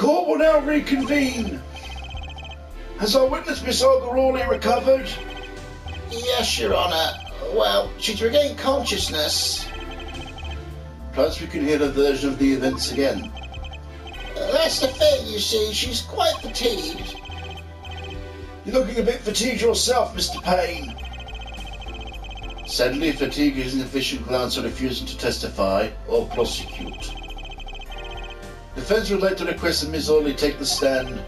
court will now reconvene. Has our witness, Miss Olga Rawley, recovered? Yes, Your Honour. Well, she's regained consciousness. Perhaps we can hear a version of the events again. That's the thing, you see. She's quite fatigued. You're looking a bit fatigued yourself, Mr. Payne. Sadly, fatigue is an efficient grounds for refusing to testify or prosecute. Defense would like to request that Ms. Orley take the stand.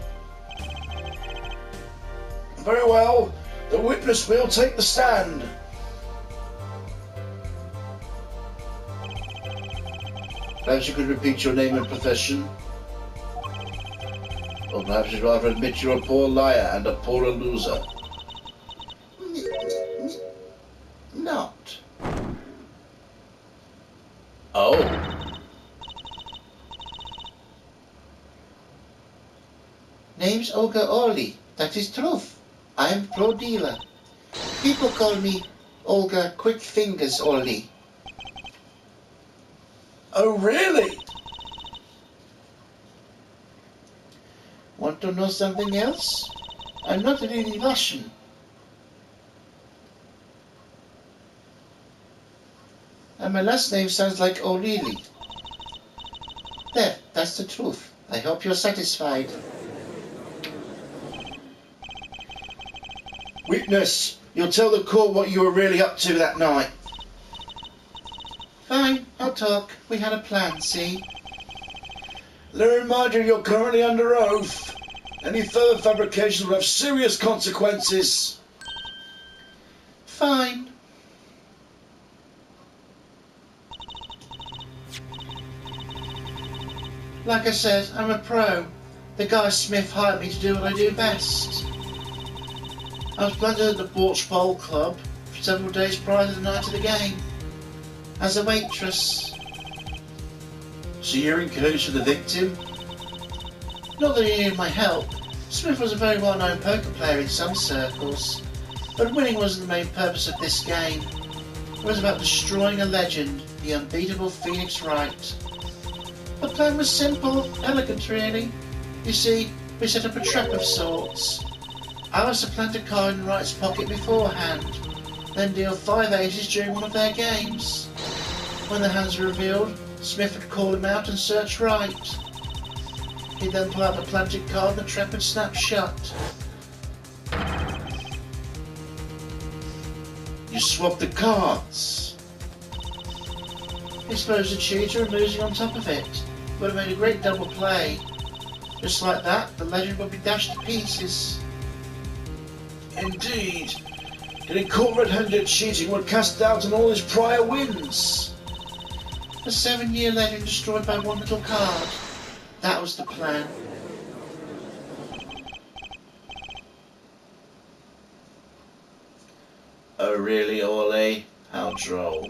Very well. The witness will take the stand. Perhaps you could repeat your name and profession. Or perhaps you'd rather admit you're a poor liar and a poorer loser. Not. Oh. Name's Olga Orley. That is truth. I am pro dealer. People call me Olga Quick Fingers Orley. Oh, really? Want to know something else? I'm not really Russian. And my last name sounds like O'Reilly. There, that's the truth. I hope you're satisfied. Witness, you'll tell the court what you were really up to that night. Fine, I'll talk. We had a plan, see? Let me remind you you're currently under oath. Any further fabrications will have serious consequences. Fine. Like I said, I'm a pro. The guy Smith hired me to do what I do best. I was planted at the Borch Bowl Club for several days prior to the night of the game. As a waitress. So you're in cahoots with the victim? Not that he needed my help. Smith was a very well-known poker player in some circles. But winning wasn't the main purpose of this game. It was about destroying a legend, the unbeatable Phoenix Wright. The plan was simple, elegant really. You see, we set up a trap of sorts. I was to plant a card in Wright's pocket beforehand, then deal 5 aces during one of their games. When the hands were revealed, Smith would call him out and search Wright. He'd then pull out the planted card and the trap would snap shut. You swapped the cards. Exposed the cheater and losing on top of it. Would have made a great double play. Just like that, the legend would be dashed to pieces. Indeed. Getting caught red-handed cheating would cast doubt on all his prior wins. A 7-year legend destroyed by one little card. That was the plan. Oh really, Orley? How droll.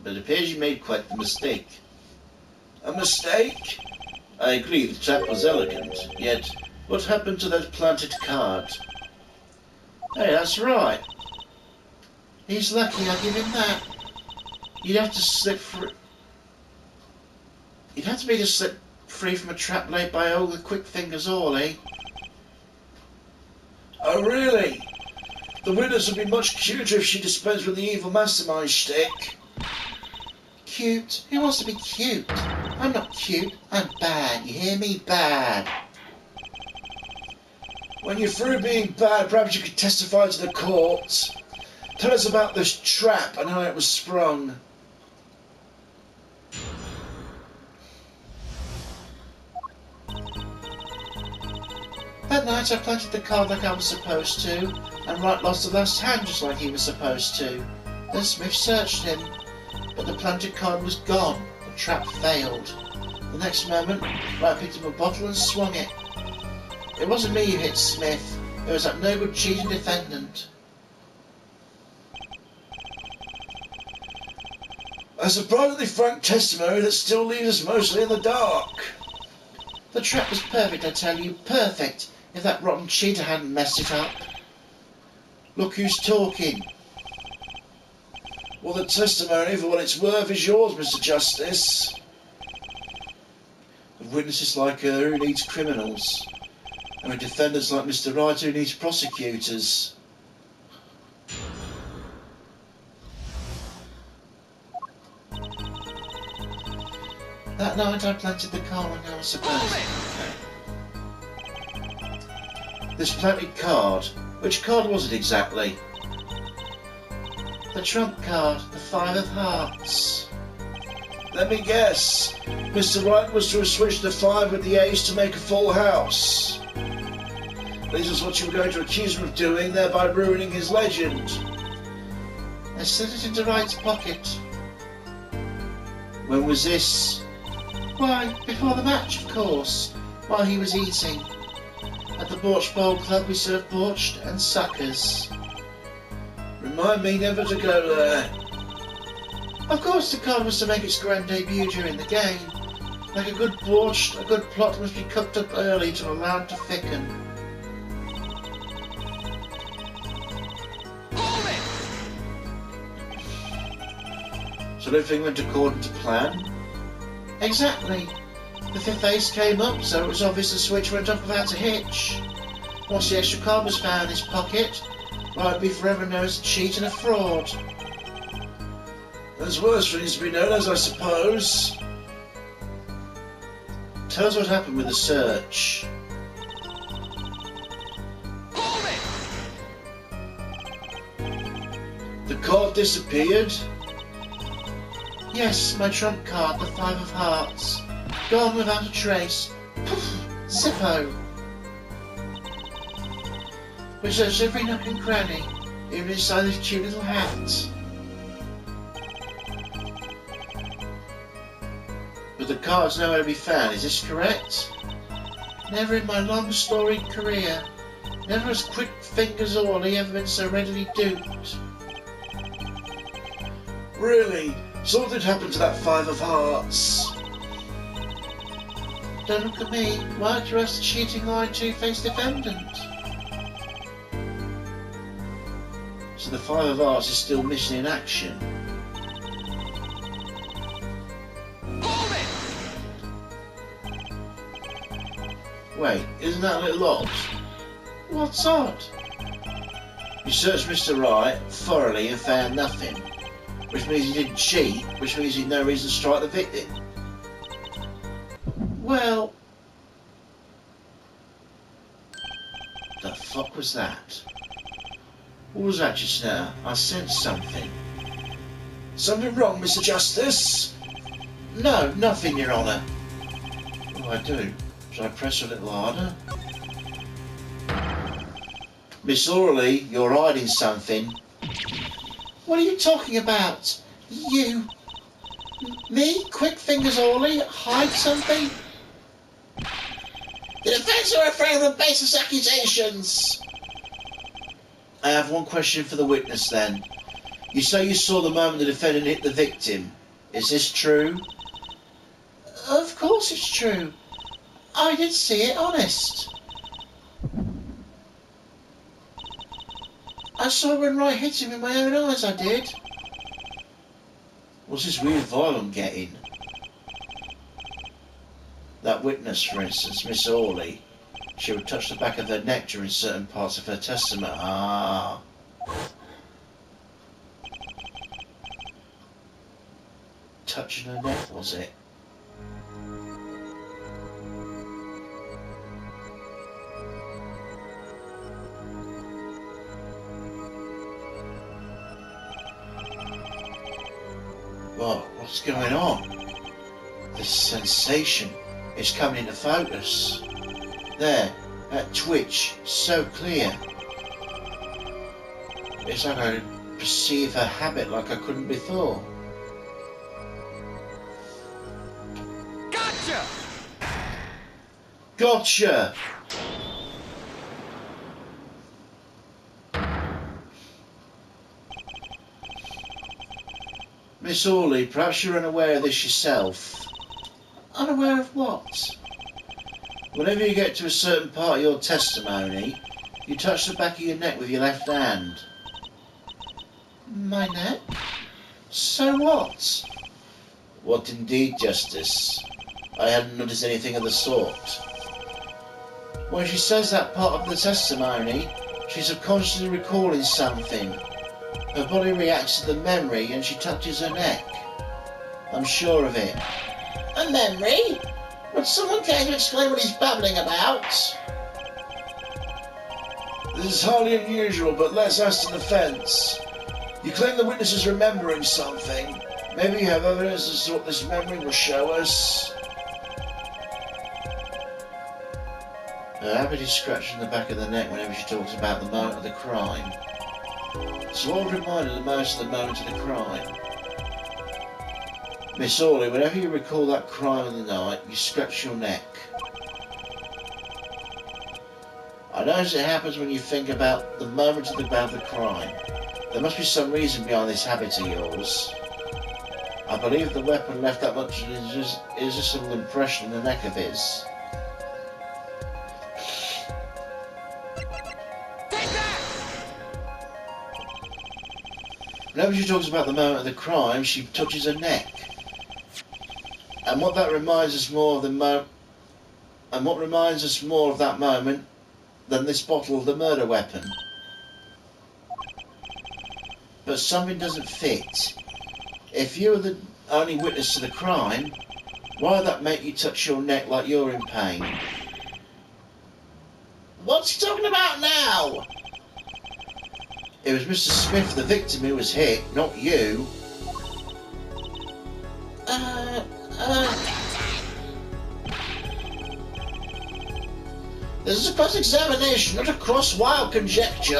But it appears you made quite the mistake. A mistake? I agree, the trap was elegant, yet what happened to that planted card? Hey, that's right. He's lucky, I'll give him that. You'd have to slip free. You'd have to be to slip free from a trap laid by Olga Quickfingers Orley. Oh really? The witness would be much cuter if she dispensed with the evil mastermind shtick. Cute? Who wants to be cute? I'm not cute, I'm bad, you hear me? Bad. When you're through being bad, perhaps you could testify to the court. Tell us about this trap and how it was sprung. That night I planted the card like I was supposed to, and Wright lost the last hand just like he was supposed to. Then Smith searched him, but the planted card was gone. The trap failed. The next moment, Wright picked up a bottle and swung it. It wasn't me who hit Smith, it was that no good cheating defendant. A surprisingly frank testimony that still leaves us mostly in the dark. The trap was perfect, I tell you, perfect, if that rotten cheater hadn't messed it up. Look who's talking. Well, the testimony, for what it's worth, is yours, Mr. Justice. with witnesses like her who needs criminals, and with defendants like Mr. Wright who needs prosecutors. That night I planted the card like I was supposed to. This planted card? Which card was it exactly? The trump card, the 5 of hearts. Let me guess. Mr. Wright was to have switched the 5 with the ace to make a full house. This is what you were going to accuse him of doing, thereby ruining his legend. I slipped it into Wright's pocket. When was this? Why, before the match, of course, while he was eating. At the Borch Bowl Club we serve borscht and suckers. Remind me never to go there. Of course the card was to make its grand debut during the game. Like a good borscht, a good plot must be cooked up early to allow it to thicken. So everything went according to plan? Exactly. The 5th ace came up, so it was obvious the switch went off without a hitch. Once the extra card was found in his pocket, Wright would be forever known as a cheat and a fraud. There's worse things to be known as, I suppose. Tell us what happened with the search. The card disappeared? Yes, my trump card, the 5 of hearts. Gone without a trace. Poof! Zippo! We searched every nook and cranny, even inside his cute little hat. But the card's nowhere to be found, is this correct? Never in my long storied career, never has quick fingers Orley ever been so readily duped. Really? So what did happen to that 5 of hearts? Don't look at me. Why don't you ask the cheating lying two-faced defendant? So the 5 of hearts is still missing in action. Wait, isn't that a little odd? What's odd? You searched Mr. Wright thoroughly and found nothing, which means he didn't cheat, which means he had no reason to strike the victim. Well... The fuck was that? What was that just now? I sensed something. Something wrong, Mr. Justice? No, nothing, Your Honour. What do I do? Should I press a little harder? Miss Orley, you're hiding something. What are you talking about? You... Me? Quick fingers Orley? Hide something? The defence are afraid of the baseless accusations! I have one question for the witness then. You say you saw the moment the defendant hit the victim. Is this true? Of course it's true. I did see it, honest. I saw when Wright hit him with my own eyes, I did. What's this weird vibe I'm getting? That witness, for instance, Miss Orley, she would touch the back of her neck during certain parts of her testimony. Ah. Touching her neck, was it? Whoa, what's going on? This sensation is coming into focus. There, that twitch, so clear. It's like I perceive her habit like I couldn't before. Gotcha! Gotcha! Miss Orley, perhaps you're unaware of this yourself. Unaware of what? Whenever you get to a certain part of your testimony, you touch the back of your neck with your left hand. My neck? So what? What indeed, Justice? I hadn't noticed anything of the sort. When she says that part of the testimony, she's subconsciously recalling something. Her body reacts to the memory and she touches her neck. I'm sure of it. A memory? Would someone care to explain what he's babbling about? This is hardly unusual, but let's ask the defence. You claim the witness is remembering something. Maybe you have evidence as to what this memory will show us. Her habit is scratching the back of the neck whenever she talks about the moment of the crime. So what would remind her the most of the moment of the crime? Miss Orley, whenever you recall that crime of the night, you scratch your neck. I notice it happens when you think about the moment about the crime. There must be some reason behind this habit of yours. I believe the weapon left that much irresistible impression in the neck of his. Whenever she talks about the moment of the crime, she touches her neck. And what reminds us more of that moment than this bottle of the murder weapon? But something doesn't fit. If you were the only witness to the crime, why would that make you touch your neck like you're in pain? What's he talking about now? It was Mr. Smith, the victim, who was hit, not you. This is a cross-examination, not a cross-wild conjecture.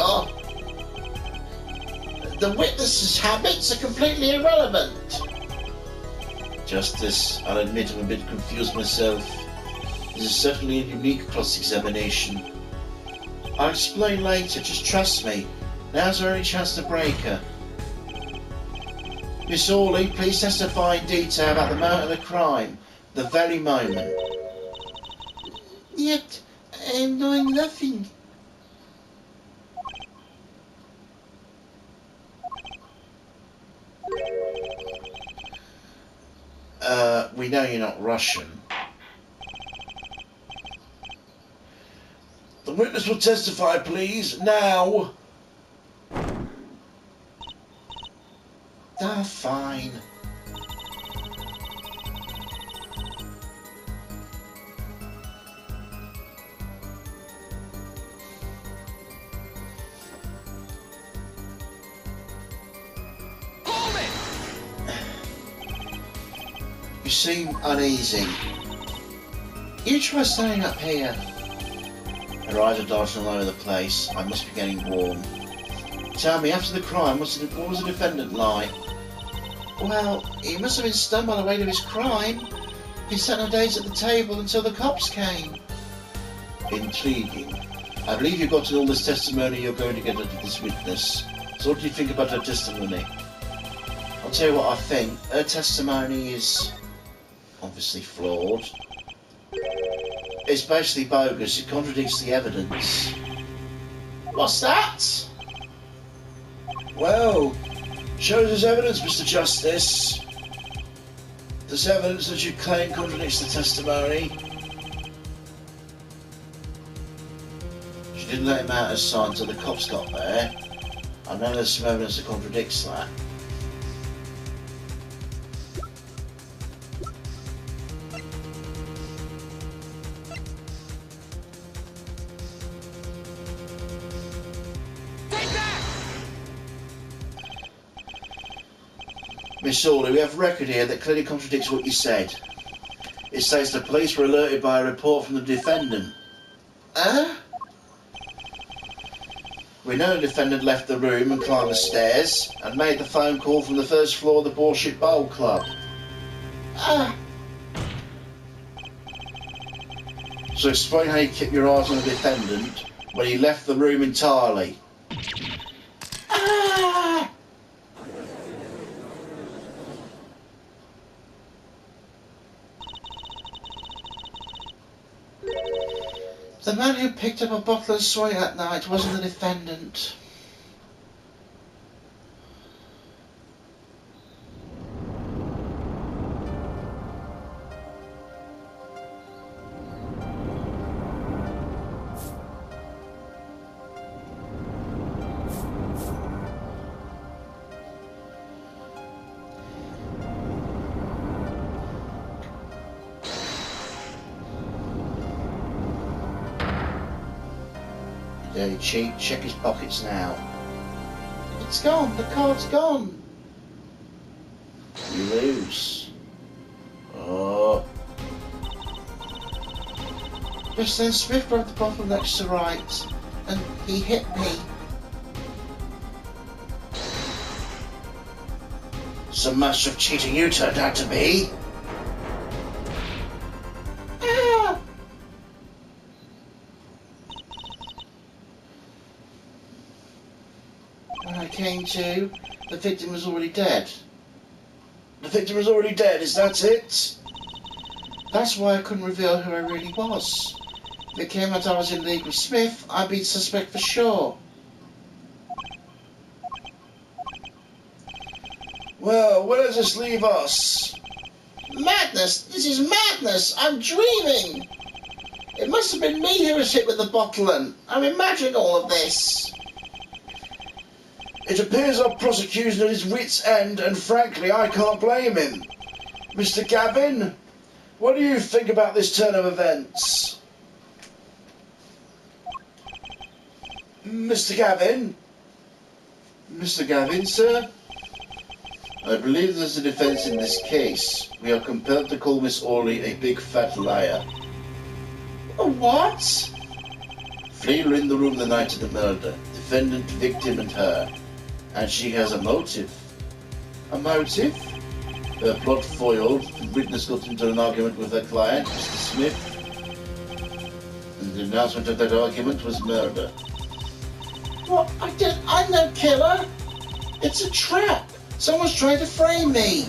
The witness's habits are completely irrelevant. Justice, I'll admit I'm a bit confused myself. This is certainly a unique cross-examination. I'll explain later, just trust me. Now's our only chance to break her. Miss Orley, please testify in detail about the moment of the crime. The very moment. Yet, I'm doing nothing. We know you're not Russian. The witness will testify, please, now. Ah, fine. You seem uneasy. You try standing up here. Her eyes are darting all over the place. I must be getting warm. Tell me, after the crime, what was the defendant like? Well, he must have been stunned by the weight of his crime. He sat on days at the table until the cops came. Intriguing. I believe you've gotten all this testimony you're going to get out of this witness. So what do you think about her testimony? I'll tell you what I think. Her testimony is obviously flawed. It's basically bogus. It contradicts the evidence. What's that? Well, shows us evidence, Mr. Justice. There's evidence that you claim contradicts the testimony. She didn't let him out of sight until the cops got there. I know there's some evidence that contradicts that. Miss Orley, we have a record here that clearly contradicts what you said. It says the police were alerted by a report from the defendant. We know the defendant left the room and climbed the stairs and made the phone call from the first floor of the Bullshit Bowl Club. So explain how you kept your eyes on the defendant when he left the room entirely. The man who picked up a bottle of soy that night wasn't the defendant. Dirty cheat, check his pockets now. It's gone. The card's gone. You lose. Oh. Just then Smith broke the bottle next to Wright, and he hit me. Some master of cheating you turned out to be. Ah! When I came to, the victim was already dead. The victim was already dead, is that it? That's why I couldn't reveal who I really was. If it came out I was in league with Smith, I'd be suspect for sure. Well, where does this leave us? Madness! This is madness! I'm dreaming! It must have been me who was hit with the bottle and I'm imagining all of this. It appears our prosecution at his wit's end, and frankly, I can't blame him. Mr. Gavin, what do you think about this turn of events? Mr. Gavin? Mr. Gavin, sir? I believe there's a defence in this case. We are compelled to call Miss Orley a big fat liar. A what? Three were in the room the night of the murder. Defendant, victim, and her. And she has a motive. A motive? Her plot foiled. The witness got into an argument with her client, Mr. Smith. And the announcement of that argument was murder. What? I'm no killer. It's a trap. Someone's trying to frame me.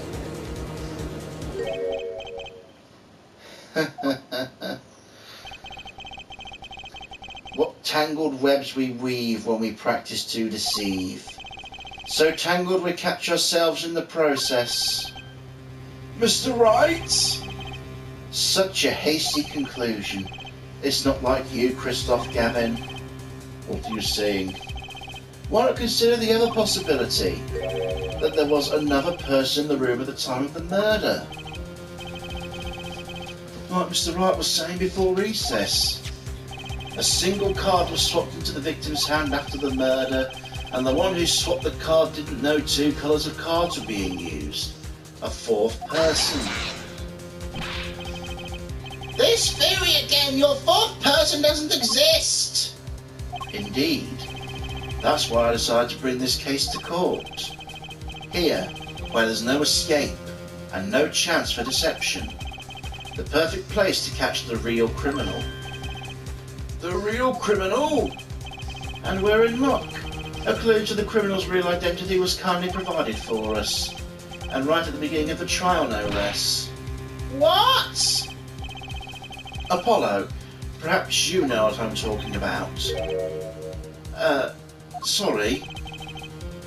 What tangled webs we weave when we practice to deceive. So tangled we catch ourselves in the process. Mr. Wright? Such a hasty conclusion. It's not like you, Christoph Gavin. What are you saying? Why not consider the other possibility? That there was another person in the room at the time of the murder. Like Mr. Wright was saying before recess. A single card was swapped into the victim's hand after the murder, and the one who swapped the card didn't know two colours of cards were being used. A fourth person. This theory again! Your fourth person doesn't exist! Indeed. That's why I decided to bring this case to court. Here, where there's no escape and no chance for deception. The perfect place to catch the real criminal. The real criminal? And we're in luck. A clue to the criminal's real identity was kindly provided for us. And right at the beginning of the trial, no less. What? Apollo, perhaps you know what I'm talking about. Sorry.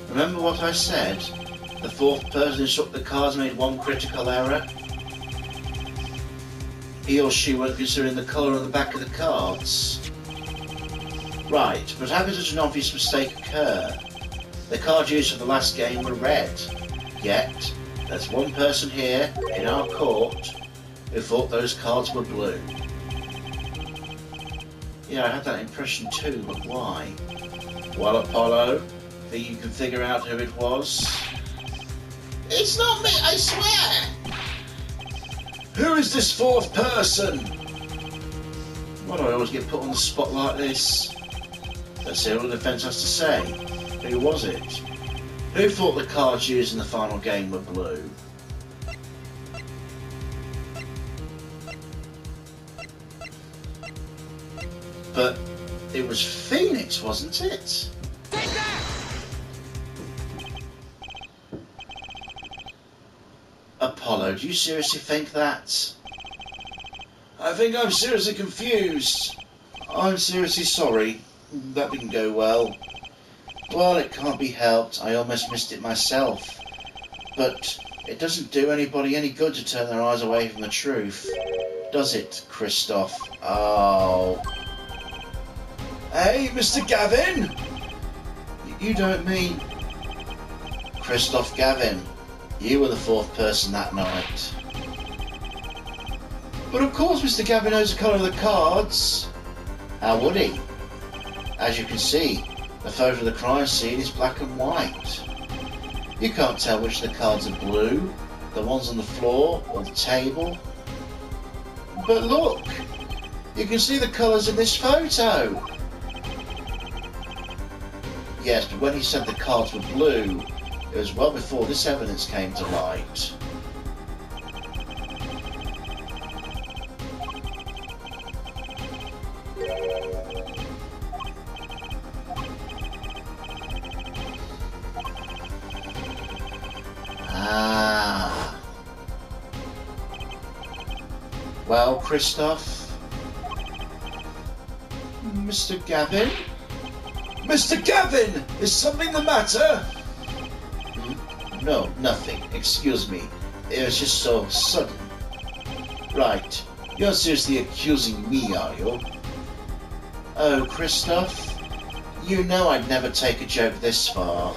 Remember what I said? The fourth person who struck the cards made one critical error. He or she weren't considering the colour on the back of the cards. Right, but how could such an obvious mistake occur? The cards used for the last game were red. Yet, there's one person here, in our court, who thought those cards were blue. Yeah, I had that impression too, but why? Well, Apollo, think you can figure out who it was? It's not me, I swear! Who is this fourth person? Why do I always get put on the spot like this? Let's hear what the defence has to say. Who was it? Who thought the cards used in the final game were blue? But it was Phoenix, wasn't it? Take that! Apollo, do you seriously think that? I think I'm seriously confused. I'm seriously sorry. That didn't go well. Well, it can't be helped. I almost missed it myself. But it doesn't do anybody any good to turn their eyes away from the truth. Does it, Christoph? Oh. Hey, Mr. Gavin! You don't mean... Christoph Gavin, you were the fourth person that night. But of course Mr. Gavin knows the colour of the cards. How would he? As you can see, the photo of the crime scene is black and white. You can't tell which of the cards are blue, the ones on the floor or the table. But look, you can see the colours in this photo. Yes, but when he said the cards were blue, it was well before this evidence came to light. Ah. Well, Christoph? Mr. Gavin? Mr. Gavin! Is something the matter? No, nothing. Excuse me. It was just so sudden. Right. You're seriously accusing me, are you? Oh, Christoph. You know I'd never take a joke this far.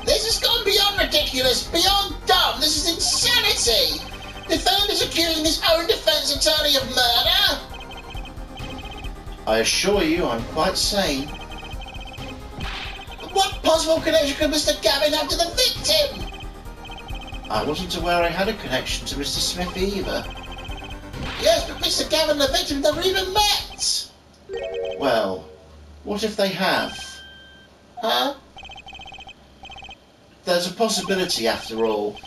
This has gone beyond ridiculous, beyond dumb. This is insanity. Defendant is accusing his own defense attorney of murder. I assure you I'm quite sane. What possible connection could Mr. Gavin have to the victim? I wasn't aware I had a connection to Mr. Smith either. Yes, but Mr. Gavin and the victim never even met. Well, what if they have? Huh? There's a possibility, after all.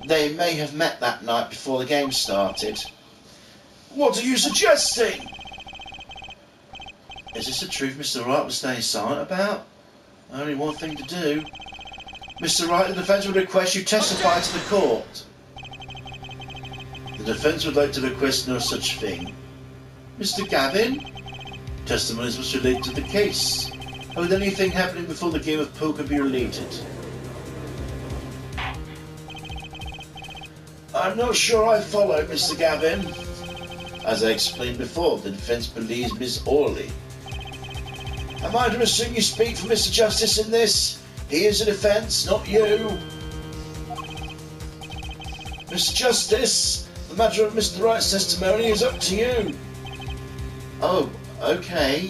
They may have met that night before the game started. What are you suggesting? Is this the truth Mr. Wright was staying silent about? Only one thing to do. Mr. Wright, the defence would request you testify to the court. The defence would like to request no such thing. Mr. Gavin? Testimonies must relate to the case. How would anything happening before the game of poker be related? I'm not sure I follow, Mr. Gavin. As I explained before, the defence believes Miss Orley. Am I to assume you speak for Mr. Justice in this? He is a defence, not you. Mr. Justice, the matter of Mr. Wright's testimony is up to you. Oh, okay.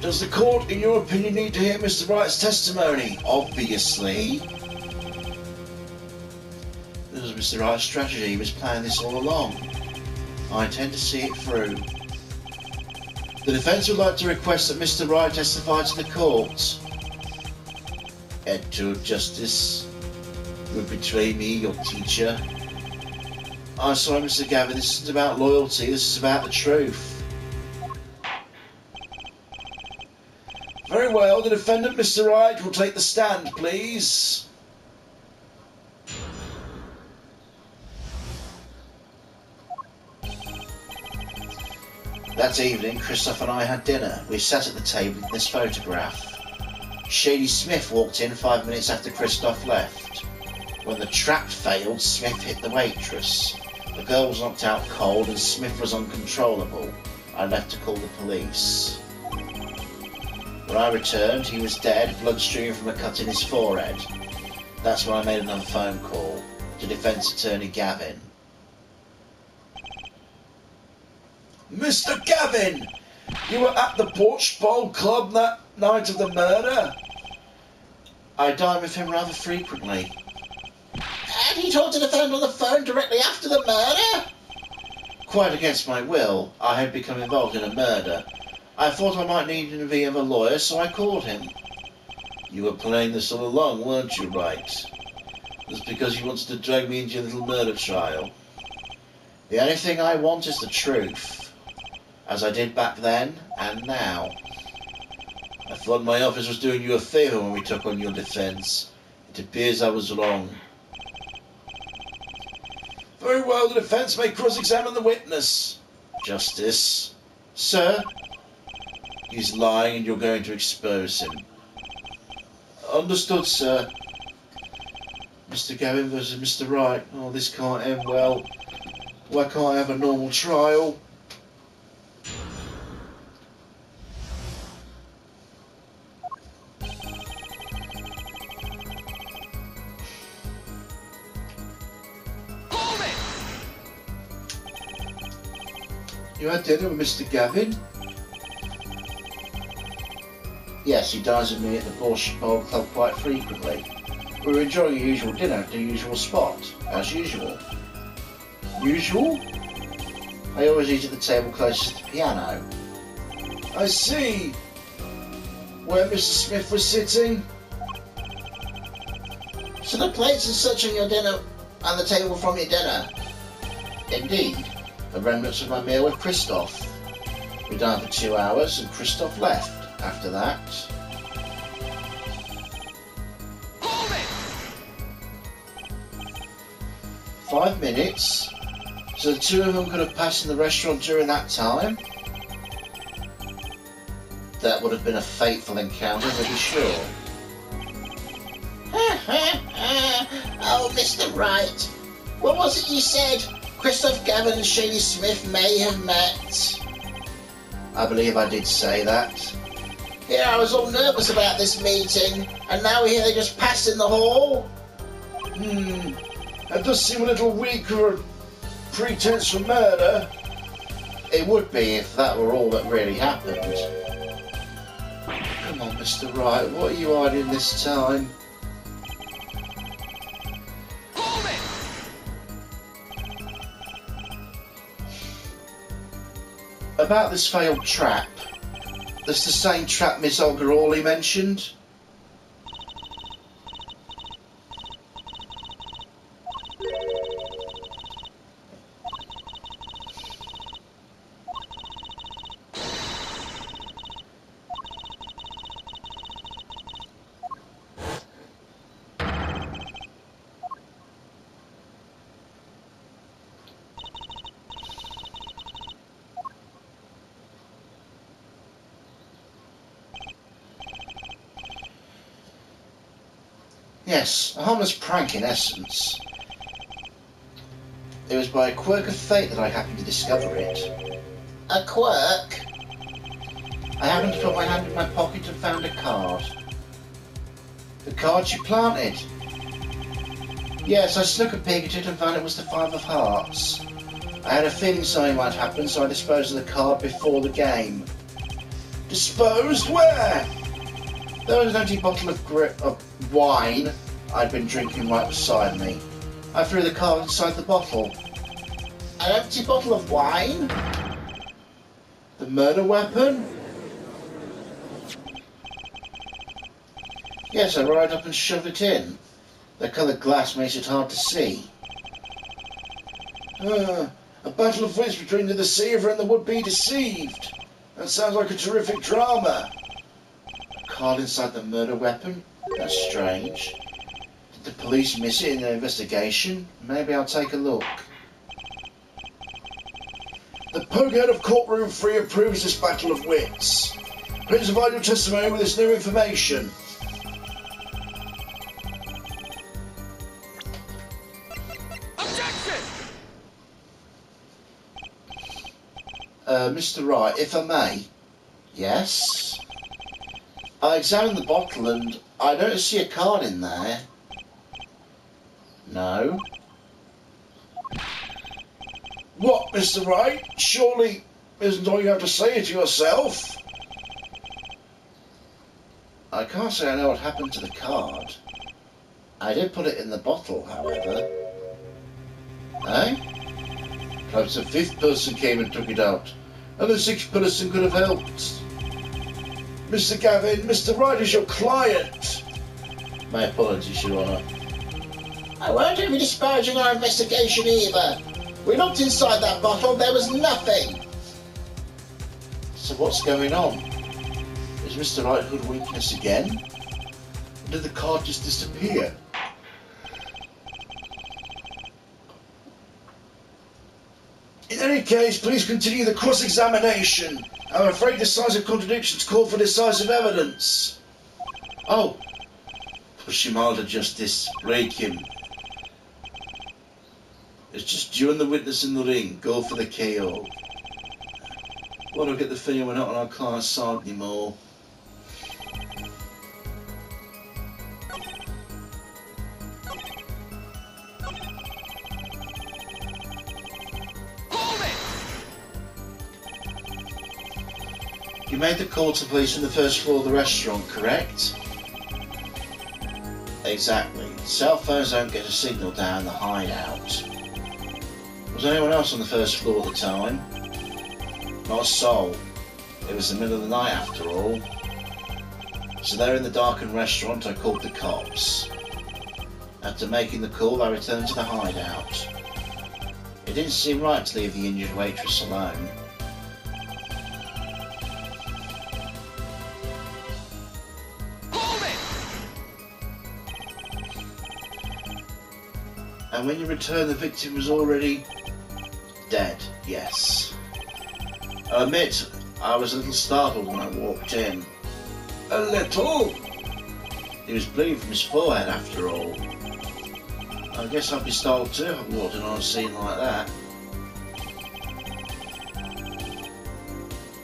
Does the court, in your opinion, need to hear Mr. Wright's testimony? Obviously. This was Mr. Wright's strategy. He was planning this all along. I intend to see it through. The defence would like to request that Mr. Wright testify to the court. Ed to Justice, you would betray me, your teacher. I'm sorry, Mr. Gavin, this isn't about loyalty, this is about the truth. Very well, the defendant, Mr. Wright, will take the stand, please. That evening, Christoph and I had dinner. We sat at the table in this photograph. Shady Smith walked in 5 minutes after Christoph left. When the trap failed, Smith hit the waitress. The girl was knocked out cold and Smith was uncontrollable. I left to call the police. When I returned, he was dead, blood streaming from a cut in his forehead. That's when I made another phone call to defence attorney Gavin. Mr. Gavin, you were at the Porch Bowl Club that night of the murder? I dine with him rather frequently. And he talked to the defendant on the phone directly after the murder? Quite against my will, I had become involved in a murder. I thought I might need the V of a lawyer, so I called him. You were playing this all along, weren't you, Wright? That's because you wanted to drag me into your little murder trial. The only thing I want is the truth. As I did back then, and now. I thought my office was doing you a favour when we took on your defence. It appears I was wrong. Very well, the defence may cross-examine the witness. Justice. Sir? He's lying and you're going to expose him. Understood, sir. Mr. Gavin versus Mr. Wright. Oh, this can't end well. Why can't I have a normal trial? You had dinner with Mr. Gavin? Yes, he dines with me at the Borscht Bowl Club quite frequently. We were enjoying our usual dinner at the usual spot, as usual. Usual? I always eat at the table closest to the piano. I see. Where Mr. Smith was sitting? So the plates and such on your dinner, on the table from your dinner? Indeed, the remnants of my meal with Christoph. We dined for 2 hours and Christoph left after that. Hold it! 5 minutes? So the two of them could have passed in the restaurant during that time? That would have been a fateful encounter, to be sure. Oh, Mr. Wright. What was it you said? Christoph Gavin and Shady Smith may have met. I believe I did say that. Here I was all nervous about this meeting, and now we hear they just passed in the hall. That does seem a little weak for a pretense for murder. It would be if that were all that really happened. Come on, Mr. Wright, what are you hiding this time? Hold it! About this failed trap. That's the same trap Miss Olga Hawley mentioned. Yes, a harmless prank in essence. It was by a quirk of fate that I happened to discover it. A quirk? I happened to put my hand in my pocket and found a card. The card you planted. Yes, I snuck a peek at it and found it was the 5 of hearts. I had a feeling something might happen, so I disposed of the card before the game. Disposed where? There was an empty bottle of wine I'd been drinking right beside me. I threw the card inside the bottle. An empty bottle of wine? The murder weapon? Yes, I rolled up and shoved it in. The coloured glass makes it hard to see. A battle of wits between the deceiver and the would-be deceived. That sounds like a terrific drama. A card inside the murder weapon? That's strange. Did the police miss it in their investigation? Maybe I'll take a look. The Pokehead of Courtroom 3 approves this battle of wits. Please provide your testimony with this new information. Objection! Mr. Wright, if I may. Yes? I examined the bottle and I don't see a card in there. No. What, Mr. Wright? Surely isn't all you have to say it yourself? I can't say I know what happened to the card. I did put it in the bottle, however. Eh? Perhaps a 5th person came and took it out, and the 6th person could have helped. Mr. Gavin, Mr. Wright is your client. My apologies, Your Honour. I won't be disparaging our investigation either. We looked inside that bottle, there was nothing. So what's going on? Is Mr. Wright hoodwinking us again? Or did the card just disappear? In any case, please continue the cross-examination. I'm afraid decisive contradictions call for decisive evidence. Oh! Push him all to justice. Break him. It's just you and the witness in the ring. Go for the KO. Why do I get the feeling we're not on our client's side anymore? Hold it! You made the call to police from the first floor of the restaurant, correct? Exactly. Cell phones don't get a signal down the hideout. Was anyone else on the first floor at the time? Not a soul. It was the middle of the night after all. So there in the darkened restaurant, I called the cops. After making the call, I returned to the hideout. It didn't seem right to leave the injured waitress alone. Hold it! And when you returned, the victim was already dead, yes. I admit, I was a little startled when I walked in. A little? He was bleeding from his forehead after all. I guess I'd be startled too if I walked in on a scene like that.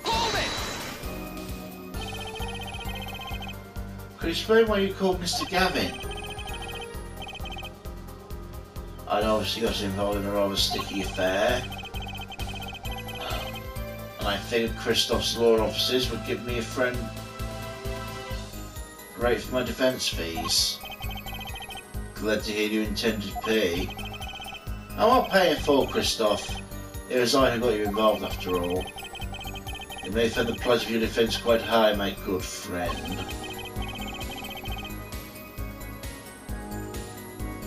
Hold it! Could you explain why you called Mr. Gavin? I'd obviously got involved in a rather sticky affair. And I figured Christoph's law offices would give me a friend rate for my defence fees. Glad to hear you intended to pay. I'm not paying for Christoph. It was I who got you involved after all. You may find the price of your defence quite high, my good friend.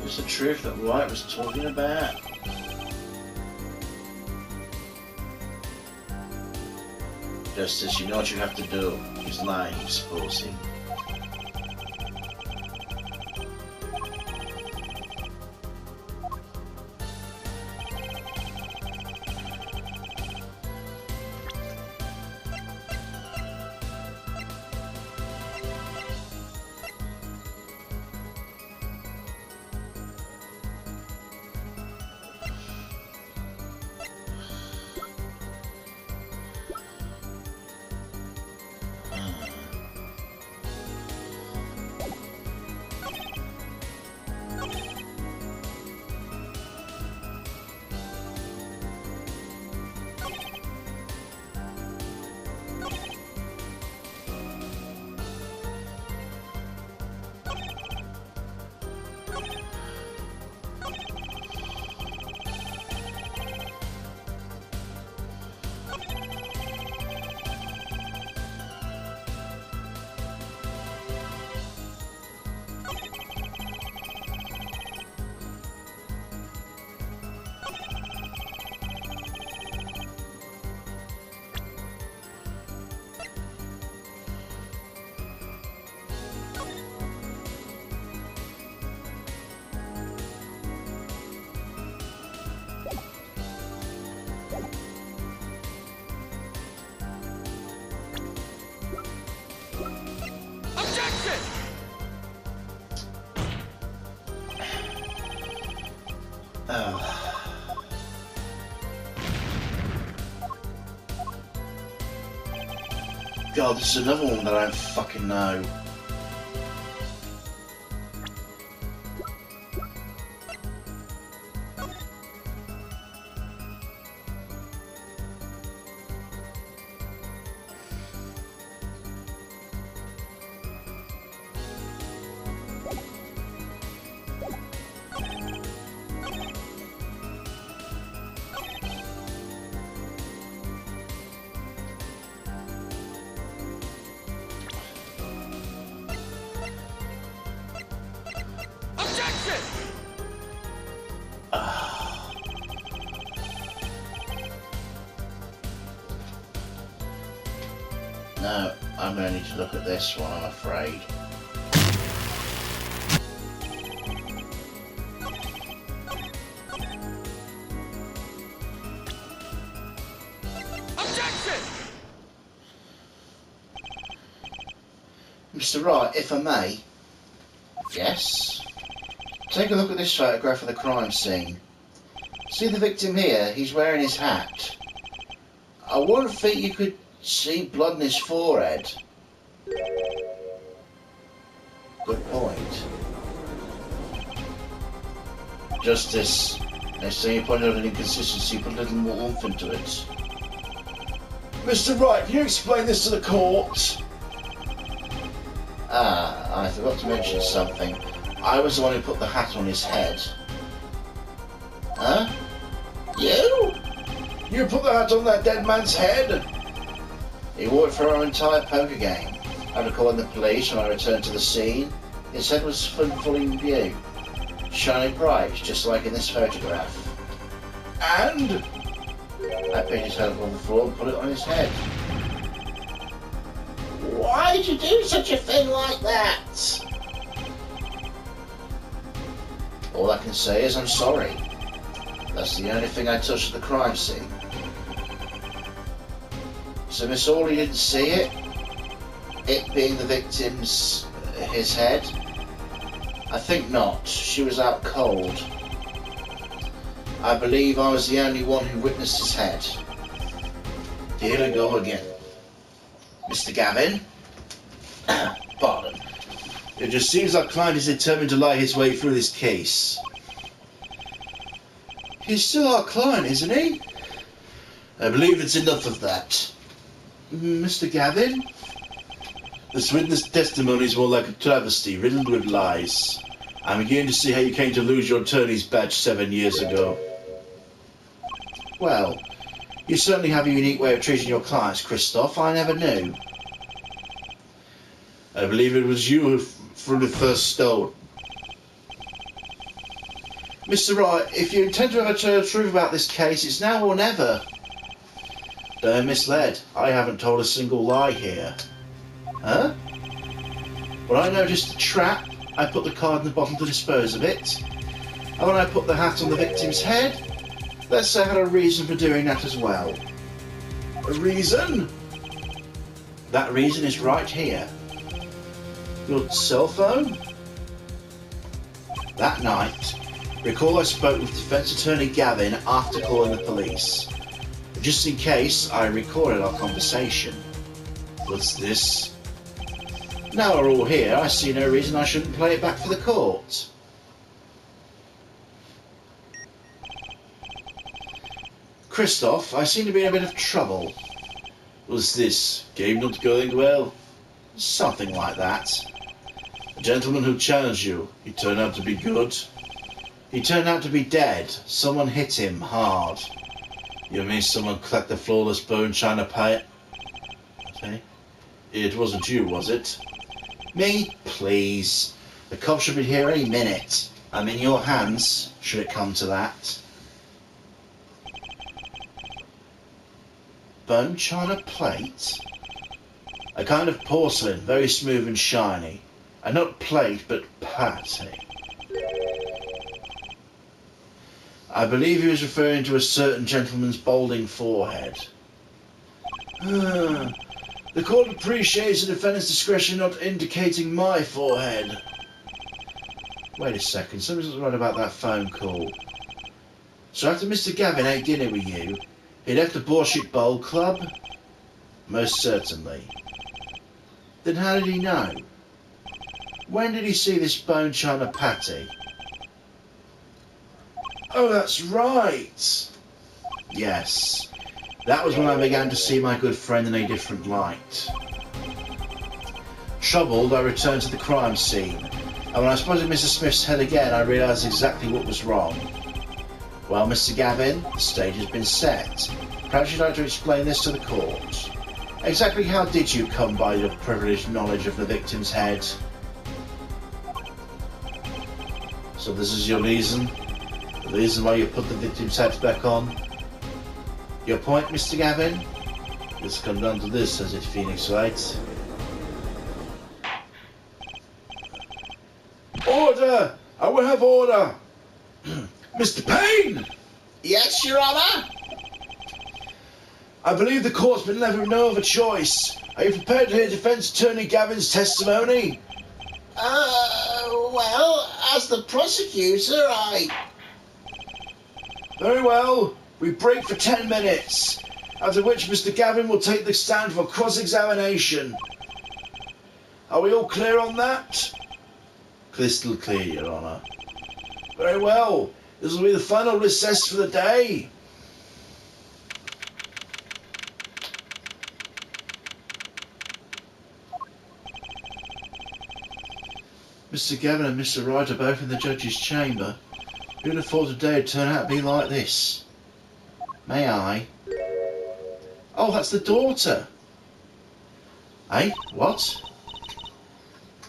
Is the truth that White was talking about? Justice, you know what you have to do. He's lying, supposing. Objection! Oh. God, this is another one that I don't fucking know. Objection! No, I'm going to need to look at this one, I'm afraid. Objection! Mr. Wright, if I may. Yes? Take a look at this photograph of the crime scene. See the victim here? He's wearing his hat. I wouldn't think you could see blood on his forehead. Good point. Justice, next time you point out an inconsistency, put a little more oomph into it. Mr. Wright, can you explain this to the court? I forgot to mention something. I was the one who put the hat on his head. Huh? You? You put the hat on that dead man's head? He wore it for our entire poker game. After calling the police when I returned to the scene, his head was fully in view, shining bright, just like in this photograph. And? I picked his head up on the floor and put it on his head. Why'd you do such a thing like that? All I can say is I'm sorry. That's the only thing I touched at the crime scene. So Miss Orley didn't see it? It being the victim's, his head? I think not. She was out cold. I believe I was the only one who witnessed his head. Here we go again. Mr. Gavin? Pardon. It just seems our client is determined to lie his way through this case. He's still our client, isn't he? I believe it's enough of that. Mr. Gavin? This witness testimony is more like a travesty riddled with lies. I'm beginning to see how you came to lose your attorney's badge 7 years ago. Well, you certainly have a unique way of treating your clients, Christoph. I never knew. I believe it was you who from the first stole. Mr. Wright, if you intend to ever tell the truth about this case, it's now or never. Don't be misled. I haven't told a single lie here. Huh? When I noticed the trap, I put the card in the bottom to dispose of it. And when I put the hat on the victim's head, let's say I had a reason for doing that as well. A reason? That reason is right here. Your cell phone? That night, recall I spoke with Defence Attorney Gavin after calling the police. Just in case, I recorded our conversation. What's this? Now we're all here, I see no reason I shouldn't play it back for the court. Christoph, I seem to be in a bit of trouble. What's this? Game not going well? Something like that. A gentleman who challenged you, he turned out to be good? He turned out to be dead. Someone hit him hard. You mean someone cracked the flawless bone china pie? Okay. It wasn't you, was it? Me? Please. The cops should be here any minute. I'm in your hands, should it come to that. Bone china plate? A kind of porcelain, very smooth and shiny. And not plate, but patty. I believe he was referring to a certain gentleman's balding forehead. The court appreciates the defendant's discretion not indicating my forehead. Wait a second, something's not right about that phone call. So after Mr. Gavin ate dinner with you, he left the Borscht Bowl Club? Most certainly. Then how did he know? When did he see this bone china patty? Oh, that's right. Yes. That was when I began to see my good friend in a different light. Troubled, I returned to the crime scene, and when I spotted Mr. Smith's head again, I realised exactly what was wrong. Well, Mr. Gavin, the stage has been set. Perhaps you'd like to explain this to the court. Exactly how did you come by your privileged knowledge of the victim's head? So this is your reason? The reason why you put the victim's head back on? Your point, Mr. Gavin? It's come down to this, has it, Phoenix Wright? Order! I will have order! Mr. Payne! Yes, Your Honour? I believe the court's been left with no other choice. Are you prepared to hear Defence Attorney Gavin's testimony? Well, as the prosecutor, I... Very well. We break for 10 minutes, after which Mr. Gavin will take the stand for cross-examination. Are we all clear on that? Crystal clear, Your Honour. Very well. This will be the final recess for the day. Mr. Gavin and Mr. Wright are both in the judge's chamber. Who'd have thought today would turn out to be like this? May I? Oh, that's the daughter. Eh? What?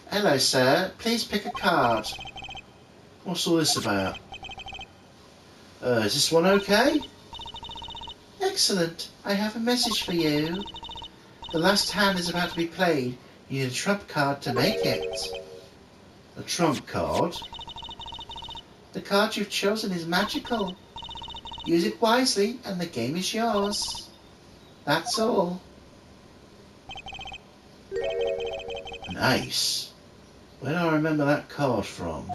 Hello, sir. Please pick a card. What's all this about? Is this one okay? Excellent. I have a message for you. The last hand is about to be played. You need a trump card to make it. A trump card? The card you've chosen is magical. Use it wisely and the game is yours. That's all. An ace? Where do I remember that card from?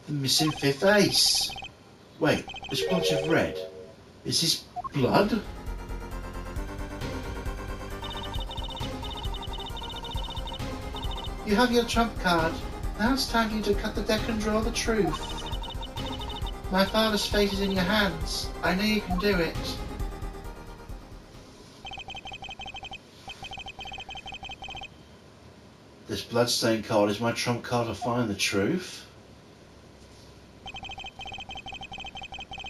The missing fifth ace. Wait, this blotch of red. Is this blood? You have your trump card. Now it's time for you to cut the deck and draw the truth. My father's fate is in your hands. I know you can do it. This bloodstained card is my trump card to find the truth?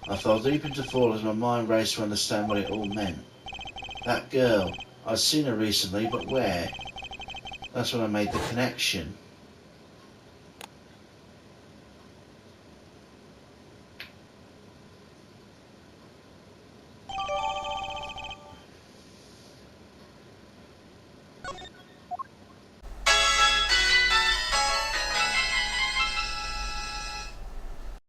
I fell deep into thought as my mind raced to understand what it all meant. That girl, I'd seen her recently, but where? That's when I made the connection.